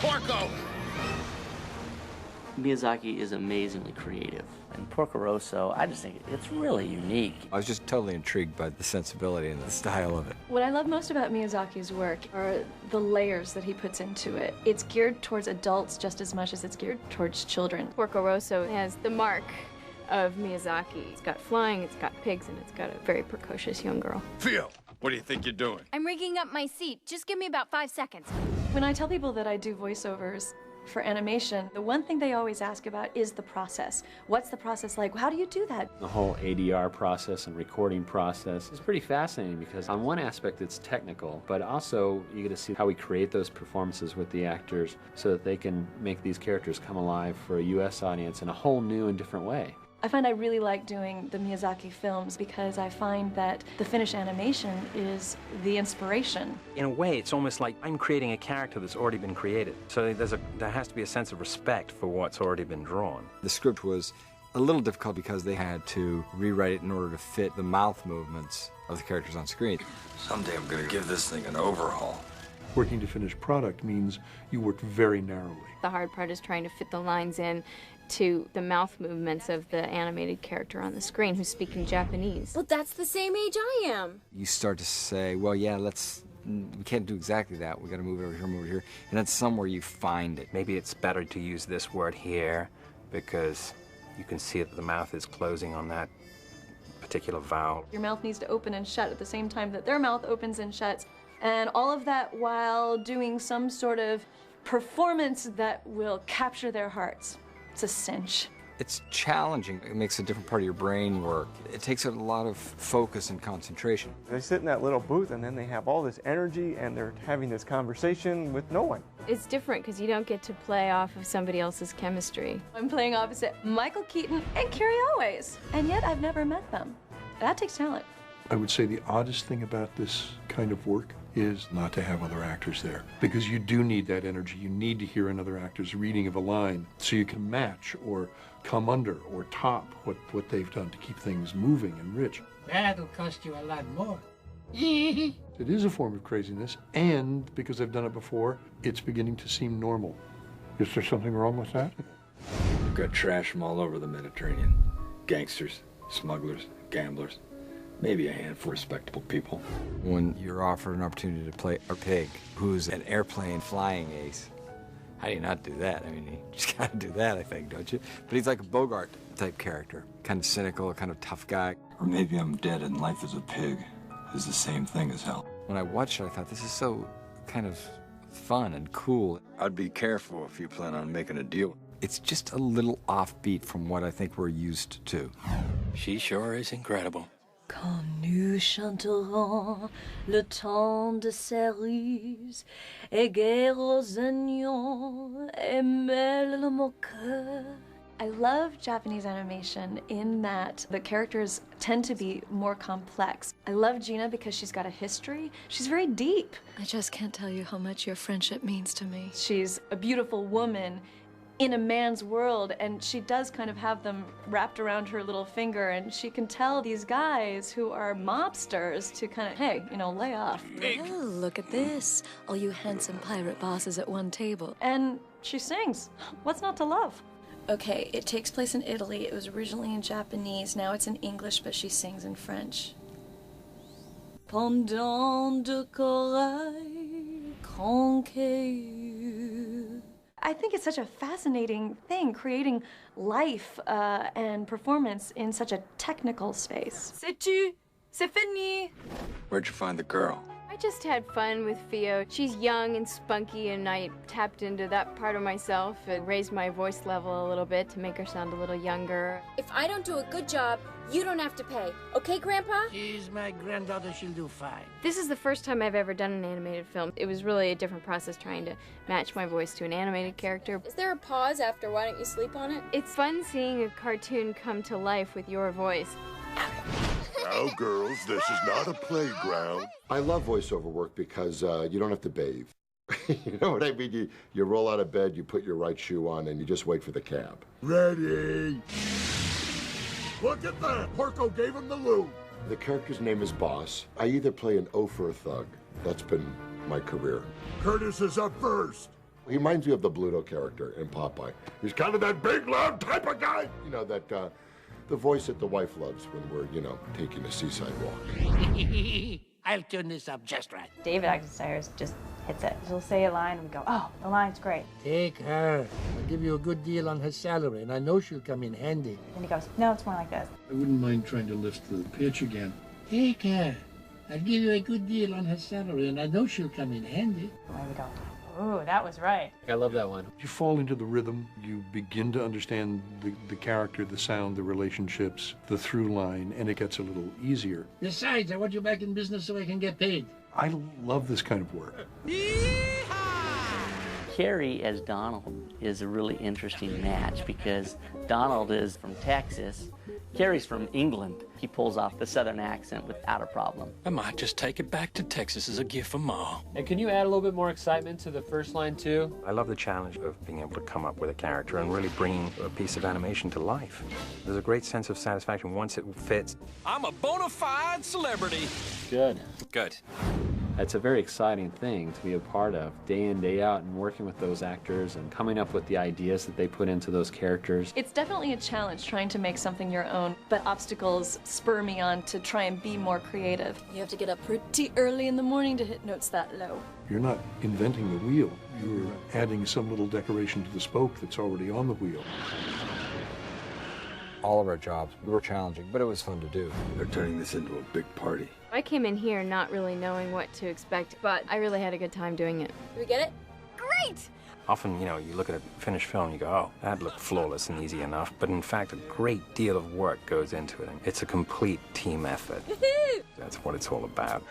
Porco! Miyazaki is amazingly creative. And Porco Rosso, I just think it's really unique. I was just totally intrigued by the sensibility and the style of it. What I love most about Miyazaki's work are the layers that he puts into it. It's geared towards adults just as much as it's geared towards children. Porco Rosso has the mark of Miyazaki. It's got flying, it's got pigs, and it's got a very precocious young girl. Theo, what do you think you're doing? I'm rigging up my seat. Just give me about 5 seconds. When I tell people that I do voiceovers for animation, the one thing they always ask about is the process. What's the process like? How do you do that? The whole ADR process and recording process is pretty fascinating because on one aspect it's technical, but also you get to see how we create those performances with the actors so that they can make these characters come alive for a US audience in a whole new and different way. I find I really like doing the Miyazaki films because I find that the finished animation is the inspiration. In a way, it's almost like I'm creating a character that's already been created. So there has to be a sense of respect for what's already been drawn. The script was a little difficult because they had to rewrite it in order to fit the mouth movements of the characters on screen. Someday I'm gonna give this thing an overhaul. Working to finished product means you work very narrowly. The hard part is trying to fit the lines in to the mouth movements of the animated character on the screen who's speaking Japanese. Well, that's the same age I am. You start to say, well, yeah, we can't do exactly that. We gotta move it over here, and then somewhere you find it. Maybe it's better to use this word here because you can see that the mouth is closing on that particular vowel. Your mouth needs to open and shut at the same time that their mouth opens and shuts. And all of that while doing some sort of performance that will capture their hearts. It's a cinch. It's challenging. It makes a different part of your brain work. It takes a lot of focus and concentration. They sit in that little booth and then they have all this energy and they're having this conversation with no one. It's different because you don't get to play off of somebody else's chemistry. I'm playing opposite Michael Keaton and Carrie Always, and yet I've never met them. That takes talent. I would say the oddest thing about this kind of work is not to have other actors there. Because you do need that energy. You need to hear another actor's reading of a line so you can match or come under or top what they've done to keep things moving and rich. That'll cost you a lot more. It is a form of craziness, and because I've done it before, it's beginning to seem normal. Is there something wrong with that? We've got trash from all over the Mediterranean. Gangsters, smugglers, gamblers. Maybe a handful of respectable people. When you're offered an opportunity to play a pig who's an airplane flying ace, how do you not do that? I mean, you just gotta do that, I think, don't you? But he's like a Bogart type character. Kind of cynical, kind of tough guy. Or maybe I'm dead and life as a pig is the same thing as hell. When I watched it, I thought, this is so kind of fun and cool. I'd be careful if you plan on making a deal. It's just a little offbeat from what I think we're used to. She sure is incredible. Quand nous chanterons le temps de cerises et guerre aux oignons et mêle le moqueur. I love Japanese animation in that the characters tend to be more complex. I love Gina because she's got a history. She's very deep. I just can't tell you how much your friendship means to me. She's a beautiful woman in a man's world, and she does kind of have them wrapped around her little finger, and she can tell these guys who are mobsters to kind of, hey, you know, lay off. Well, look at this. All you handsome pirate bosses at one table. And she sings. What's not to love? Okay, it takes place in Italy. It was originally in Japanese. Now it's in English, but she sings in French. Pendant de corail, conquête. I think it's such a fascinating thing, creating life and performance in such a technical space. Sais-tu? C'est fini! Where'd you find the girl? I just had fun with Theo. She's young and spunky, and I tapped into that part of myself and raised my voice level a little bit to make her sound a little younger. If I don't do a good job, you don't have to pay. Okay, Grandpa? She's my granddaughter. She'll do fine. This is the first time I've ever done an animated film. It was really a different process trying to match my voice to an animated character. Is there a pause after Why Don't You Sleep on It? It's fun seeing a cartoon come to life with your voice. Now, girls, this is not a playground. I love voiceover work because you don't have to bathe. You know what I mean? You roll out of bed, you put your right shoe on, and you just wait for the cab. Ready? Look at that! Porco gave him the loot. The character's name is Boss. I either play an oaf or a thug. That's been my career. Curtis is up first. He reminds me of the Bluto character in Popeye. He's kind of that big, loud type of guy. You know, that the voice that the wife loves when we're, you know, taking a seaside walk. I'll tune this up just right. David Oxenstier's just hits it. He'll say a line and we go, oh, the line's great. Take her. I'll give you a good deal on her salary, and I know she'll come in handy. And he goes, no, it's more like this. I wouldn't mind trying to lift the pitch again. Take her. I'll give you a good deal on her salary, and I know she'll come in handy. And there we go. Ooh, that was right. I love that one. You fall into the rhythm, you begin to understand the character, the sound, the relationships, the through line, and it gets a little easier. Besides, I want you back in business so I can get paid. I love this kind of work. Carrie as Donald is a really interesting match because Donald is from Texas, Carrie's from England. He pulls off the southern accent without a problem. I might just take it back to Texas as a gift from Ma. And can you add a little bit more excitement to the first line, too? I love the challenge of being able to come up with a character and really bringing a piece of animation to life. There's a great sense of satisfaction once it fits. I'm a bona fide celebrity. Good. Good. That's a very exciting thing to be a part of, day in, day out, and working with those actors and coming up with the ideas that they put into those characters. It's definitely a challenge trying to make something your own, but obstacles spur me on to try and be more creative. You have to get up pretty early in the morning to hit notes that low. You're not inventing the wheel. You're adding some little decoration to the spoke that's already on the wheel. All of our jobs were challenging, but it was fun to do. They're turning this into a big party. I came in here not really knowing what to expect, but I really had a good time doing it. Do we get it? Great! Often, you know, you look at a finished film and you go, oh, that looked flawless and easy enough. But in fact, a great deal of work goes into it. It's a complete team effort. That's what it's all about.